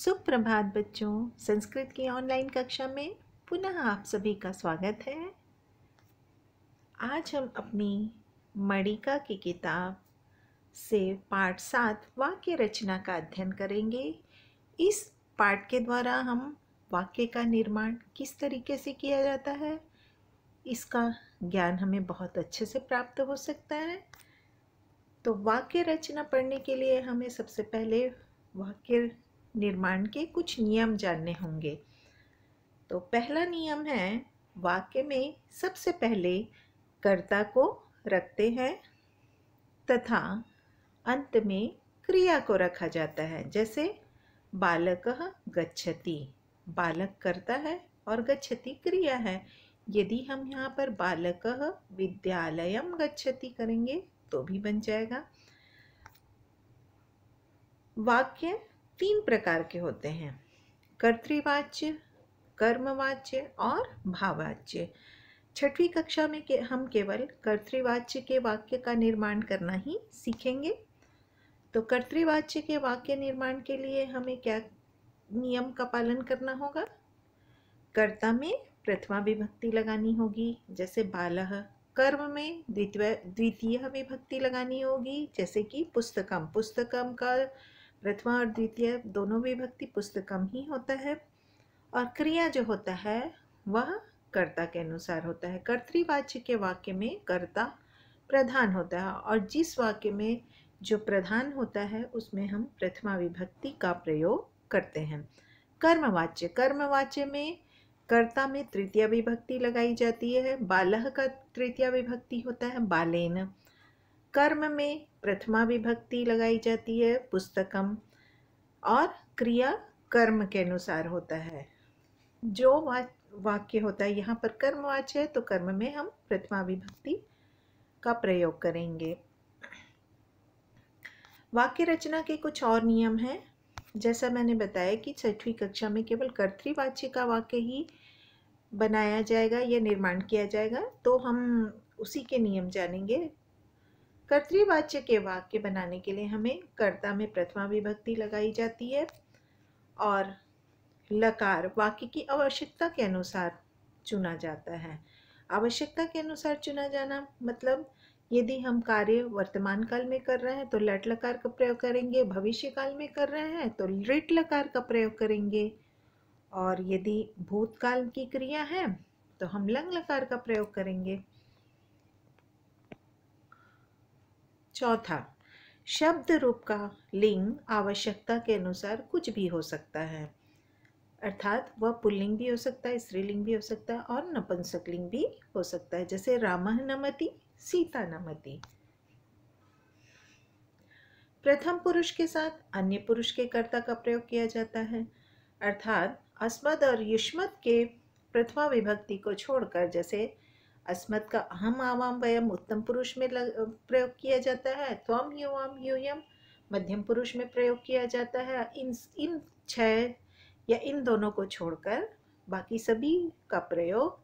सुप्रभात बच्चों। संस्कृत की ऑनलाइन कक्षा में पुनः आप सभी का स्वागत है। आज हम अपनी मणिका की किताब से पाठ 7 वाक्य रचना का अध्ययन करेंगे। इस पाठ के द्वारा हम वाक्य का निर्माण किस तरीके से किया जाता है, इसका ज्ञान हमें बहुत अच्छे से प्राप्त हो सकता है। तो वाक्य रचना पढ़ने के लिए हमें सबसे पहले वाक्य निर्माण के कुछ नियम जानने होंगे। तो पहला नियम है, वाक्य में सबसे पहले कर्ता को रखते हैं तथा अंत में क्रिया को रखा जाता है। जैसे बालकः गच्छति, बालक कर्ता है और गच्छति क्रिया है। यदि हम यहाँ पर बालकः विद्यालयम गच्छति करेंगे तो भी बन जाएगा। वाक्य 3 प्रकार के होते हैं, कर्तृवाच्य, कर्मवाच्य और भाववाच्य। छठवीं कक्षा में हम केवल कर्तृवाच्य के वाक्य का निर्माण करना ही सीखेंगे। तो कर्तृवाच्य के वाक्य निर्माण के लिए हमें क्या नियम का पालन करना होगा? कर्ता में प्रथमा विभक्ति लगानी होगी, जैसे बालः। कर्म में द्वितीय विभक्ति लगानी होगी, जैसे कि पुस्तकम। पुस्तकम का प्रथमा और द्वितीय दोनों विभक्ति पुस्तकम ही होता है। और क्रिया जो होता है वह कर्ता के अनुसार होता है। कर्तृवाच्य के वाक्य में कर्ता प्रधान होता है और जिस वाक्य में जो प्रधान होता है उसमें हम प्रथमा विभक्ति का प्रयोग करते हैं। कर्मवाच्य, कर्मवाच्य में कर्ता में तृतीय विभक्ति लगाई जाती है। बालः का तृतीय विभक्ति होता है बालेन। कर्म में प्रथमा विभक्ति लगाई जाती है पुस्तकम और क्रिया कर्म के अनुसार होता है। जो वाक्य होता है यहाँ पर कर्मवाच्य है तो कर्म में हम प्रथमा विभक्ति का प्रयोग करेंगे। वाक्य रचना के कुछ और नियम हैं। जैसा मैंने बताया कि 6वीं कक्षा में केवल कर्तृवाच्य का वाक्य ही बनाया जाएगा या निर्माण किया जाएगा, तो हम उसी के नियम जानेंगे। कर्तृवाच्य के वाक्य बनाने के लिए हमें कर्ता में प्रथमा विभक्ति लगाई जाती है और लकार वाक्य की आवश्यकता के अनुसार चुना जाता है। आवश्यकता के अनुसार चुना जाना मतलब यदि हम कार्य वर्तमान काल में कर रहे हैं तो लट लकार का प्रयोग करेंगे, भविष्य काल में कर रहे हैं तो लिट लकार का प्रयोग करेंगे, और यदि भूतकाल की क्रिया है तो हम लंग लकार का प्रयोग करेंगे। चौथा, शब्द रूप का लिंग आवश्यकता के अनुसार कुछ भी हो सकता है, अर्थात वह पुल्लिंग भी हो सकता है, स्त्रीलिंग भी हो सकता है और नपुंसकलिंग भी हो सकता है। जैसे रामः नमति, सीता नमति। प्रथम पुरुष के साथ अन्य पुरुष के कर्ता का प्रयोग किया जाता है, अर्थात अस्मद और युष्मत् के प्रथमा विभक्ति को छोड़कर, जैसे अस्मत् का अहम आवाम वयम उत्तम पुरुष में प्रयोग किया जाता है, त्वम युवाम यूयम मध्यम पुरुष में प्रयोग किया जाता है। इन 6 या इन दोनों को छोड़कर बाकी सभी का प्रयोग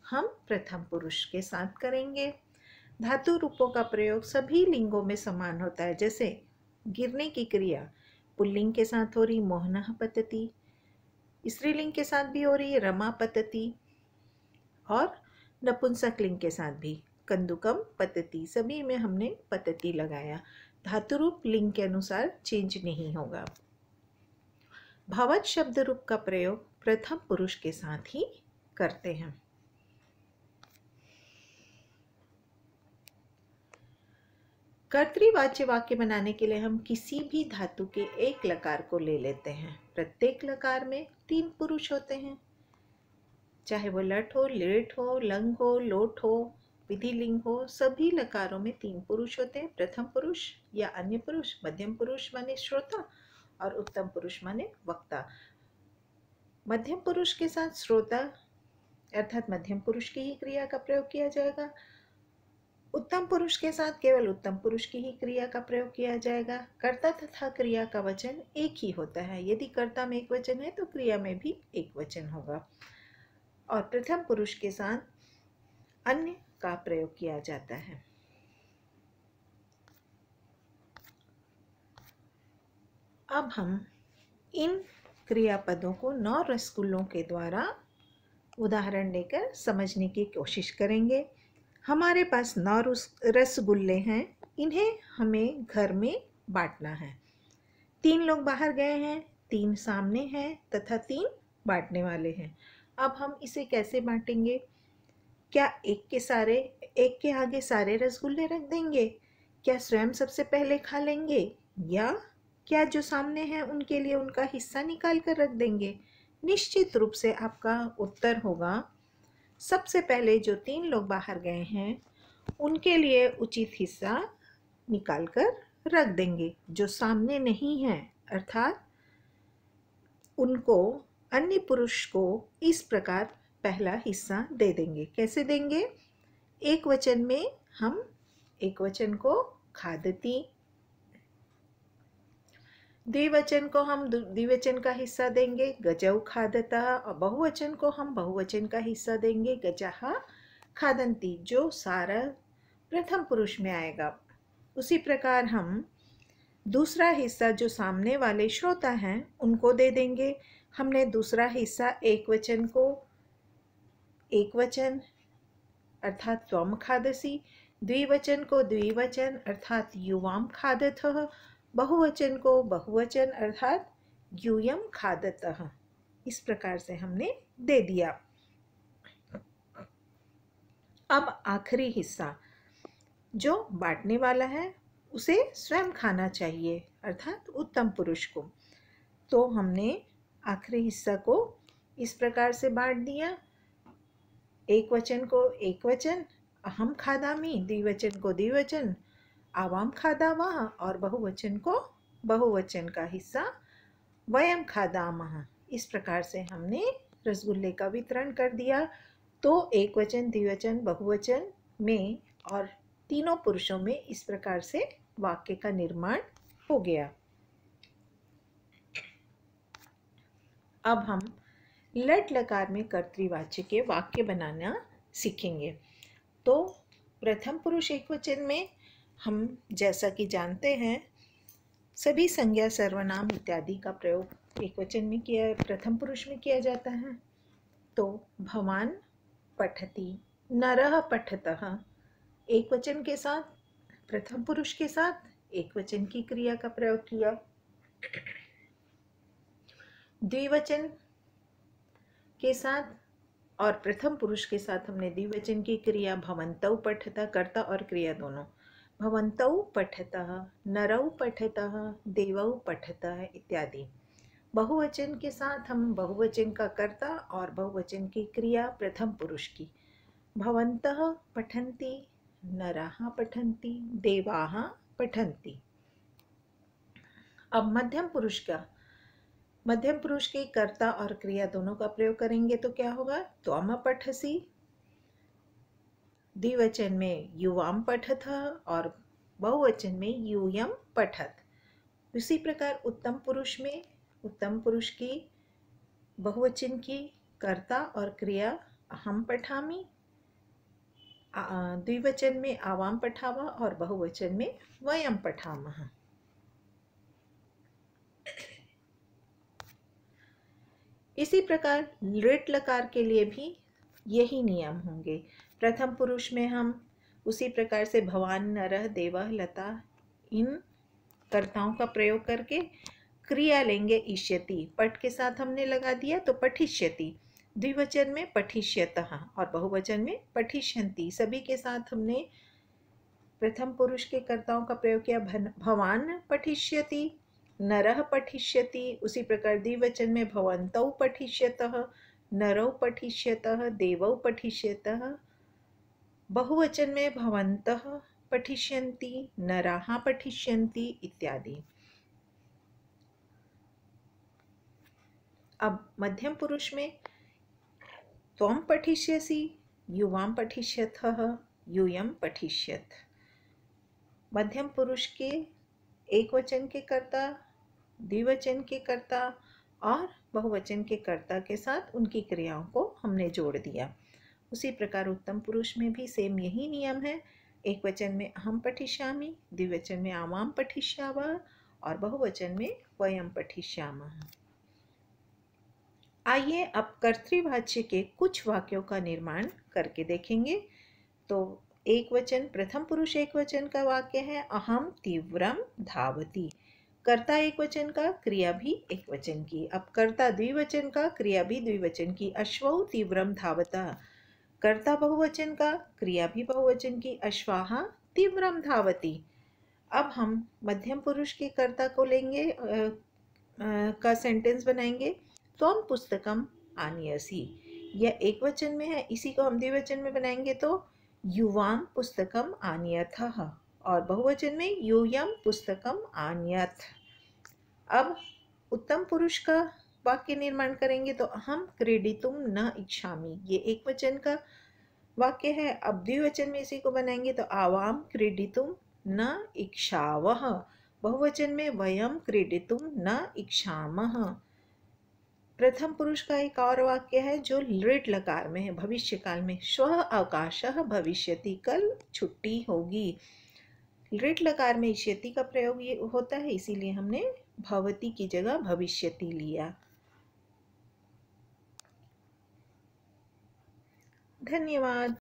हम प्रथम पुरुष के साथ करेंगे। धातु रूपों का प्रयोग सभी लिंगों में समान होता है। जैसे गिरने की क्रिया पुल्लिंग के साथ हो रही मोहनः पतति, स्त्रीलिंग के साथ भी हो रही रमा पतति, और नपुंसकलिंग के साथ भी कंदुकम पतति। सभी में हमने पतति लगाया। धातु रूप लिंग के अनुसार चेंज नहीं होगा। भावच शब्द रूप का प्रयोग प्रथम पुरुष के साथ ही करते हैं। कर्तृवाच्य वाक्य बनाने के लिए हम किसी भी धातु के एक लकार को ले लेते हैं। प्रत्येक लकार में 3 पुरुष होते हैं, चाहे वो लट हो, लिट हो, लंग हो, लोट हो, विधिलिंग हो। सभी लकारों में 3 पुरुष होते हैं, प्रथम पुरुष या अन्य पुरुष, मध्यम पुरुष माने श्रोता और उत्तम पुरुष माने वक्ता। मध्यम पुरुष के साथ श्रोता अर्थात मध्यम पुरुष की ही क्रिया का प्रयोग किया जाएगा। उत्तम पुरुष के साथ केवल उत्तम पुरुष की ही क्रिया का प्रयोग किया जाएगा। कर्ता तथा क्रिया का वचन एक ही होता है। यदि कर्ता में एक वचन है तो क्रिया में भी एक वचन होगा, और प्रथम पुरुष के साथ अन्य का प्रयोग किया जाता है। अब हम इन क्रियापदों को 9 रसगुल्लों के द्वारा उदाहरण देकर समझने की कोशिश करेंगे। हमारे पास 9 रसगुल्ले हैं। इन्हें हमें घर में बांटना है। 3 लोग बाहर गए हैं, 3 सामने हैं तथा 3 बांटने वाले हैं। अब हम इसे कैसे बांटेंगे? क्या एक के आगे सारे रसगुल्ले रख देंगे? क्या स्वयं सबसे पहले खा लेंगे? या क्या जो सामने हैं उनके लिए उनका हिस्सा निकाल कर रख देंगे? निश्चित रूप से आपका उत्तर होगा सबसे पहले जो 3 लोग बाहर गए हैं उनके लिए उचित हिस्सा निकाल कर रख देंगे। जो सामने नहीं है अर्थात उनको, अन्य पुरुष को इस प्रकार पहला हिस्सा दे देंगे। कैसे देंगे? एक वचन में हम एक वचन को खादती, द्विवचन को हम द्विवचन का हिस्सा देंगे गजौ खादतः, और बहुवचन को हम बहुवचन का हिस्सा देंगे गजः खादन्ति, जो सारा प्रथम पुरुष में आएगा। उसी प्रकार हम दूसरा हिस्सा जो सामने वाले श्रोता हैं उनको दे देंगे। हमने दूसरा हिस्सा एक वचन को एक वचन अर्थात त्वम खादसी, द्विवचन को द्विवचन अर्थात युवाम खादतः, बहुवचन को बहुवचन अर्थात यूयम खादतः। इस प्रकार से हमने दे दिया। अब आखिरी हिस्सा जो बांटने वाला है उसे स्वयं खाना चाहिए अर्थात उत्तम पुरुष को। तो हमने आखिरी हिस्सा को इस प्रकार से बांट दिया। एक वचन को एक वचन अहम खादामि, द्विवचन को द्विवचन आवाम खादामः, और बहुवचन को बहुवचन का हिस्सा वयम खादामः। इस प्रकार से हमने रसगुल्ले का वितरण कर दिया। तो एक वचन द्विवचन बहुवचन में और तीनों पुरुषों में इस प्रकार से वाक्य का निर्माण हो गया। अब हम लट लकार में कर्तृवाच्य के वाक्य बनाना सीखेंगे। तो प्रथम पुरुष एकवचन में हम जैसा कि जानते हैं सभी संज्ञा सर्वनाम इत्यादि का प्रयोग एकवचन में किया, प्रथम पुरुष में किया जाता है। तो भवान पठति, नरः पठतः, एक वचन के साथ प्रथम पुरुष के साथ एक वचन की क्रिया का प्रयोग किया। द्विवचन के साथ और प्रथम पुरुष के साथ हमने द्विवचन की क्रिया भवन्तौ पठतः, कर्ता और क्रिया दोनों, भवन्तौ पठतः, नरौ पठतः, देवौ पठतः इत्यादि। बहुवचन के साथ हम बहुवचन का कर्ता और बहुवचन की क्रिया प्रथम पुरुष की, भवन्तः पठन्ति, नराः पठन्ति, देवाः पठन्ति। अब मध्यम पुरुष के कर्ता और क्रिया दोनों का प्रयोग करेंगे तो क्या होगा? त्वम पठसि, द्विवचन में युवाम पठथ और बहुवचन में यूयम पठत। उसी प्रकार उत्तम पुरुष की बहुवचन की कर्ता और क्रिया अहम पठामि, द्विवचन में आवाम पठावा और बहुवचन में वयम पठामः। इसी प्रकार लृट लकार के लिए भी यही नियम होंगे। प्रथम पुरुष में हम उसी प्रकार से भवान, नरः, देवः, लता इन कर्ताओं का प्रयोग करके क्रिया लेंगे इष्यति, पठ के साथ हमने लगा दिया तो पठिष्यति, द्विवचन में पठिष्यतः और बहुवचन में पठिष्यन्ति। सभी के साथ हमने प्रथम पुरुष के कर्ताओं का प्रयोग किया। भवान पठिष्यति, नरः पठिष्यति, उसी प्रकार द्विवचन में भवन्तौ पठिष्यतः, नरौ पठिष्यतः, देवौ पठिष्यतः, बहुवचन में भवन्तः पठिष्यन्ति, नराः पठिष्यन्ति इत्यादि। अब मध्यम पुरुष में त्वं पठिष्यसि, युवां पठिष्यथः, यूयं पठिष्यथ। मध्यम पुरुष के एक वचन के कर्ता, द्विवचन के कर्ता और बहुवचन के कर्ता के साथ उनकी क्रियाओं को हमने जोड़ दिया। उसी प्रकार उत्तम पुरुष में भी सेम यही नियम है। एक वचन में अहम पठिष्यामि, द्विवचन में आवाम पठिष्यावः और बहुवचन में वयम पठिष्यामः। आइए अब कर्तृवाच्य के कुछ वाक्यों का निर्माण करके देखेंगे। तो एक वचन, प्रथम पुरुष एक वचन का वाक्य है अहम तीव्रम धावती। कर्ता एक वचन का, क्रिया भी एक वचन की। अब कर्ता द्विवचन का, क्रिया भी द्विवचन की। अश्वौ तीव्रम धावता। कर्ता बहुवचन का, क्रिया भी बहुवचन की। अश्वाहा तीव्रम धावती। अब हम मध्यम पुरुष के कर्ता को लेंगे, का सेंटेंस बनाएंगे। त्वम पुस्तकम आनयसी। यह एक वचन में है, इसी को हम द्विवचन में बनाएंगे तो युवाम पुस्तकम आनयथः, और बहुवचन में यूयम पुस्तकम आनयथ। अब उत्तम पुरुष का वाक्य निर्माण करेंगे तो अहम क्रीडितुम न इच्छामि। ये एक वचन का वाक्य है। अब द्विवचन में इसी को बनाएंगे तो आवाम क्रीडितुम न इच्छावः। बहुवचन में वयम क्रीडितुम न इच्छामः। प्रथम पुरुष का एक और वाक्य है जो लृट लकार में है, भविष्य काल में। श्वः अवकाशः भविष्यति। कल छुट्टी होगी। लृट लकार में इष्यति का प्रयोग ये होता है, इसीलिए हमने भवति की जगह भविष्यति लिया। धन्यवाद।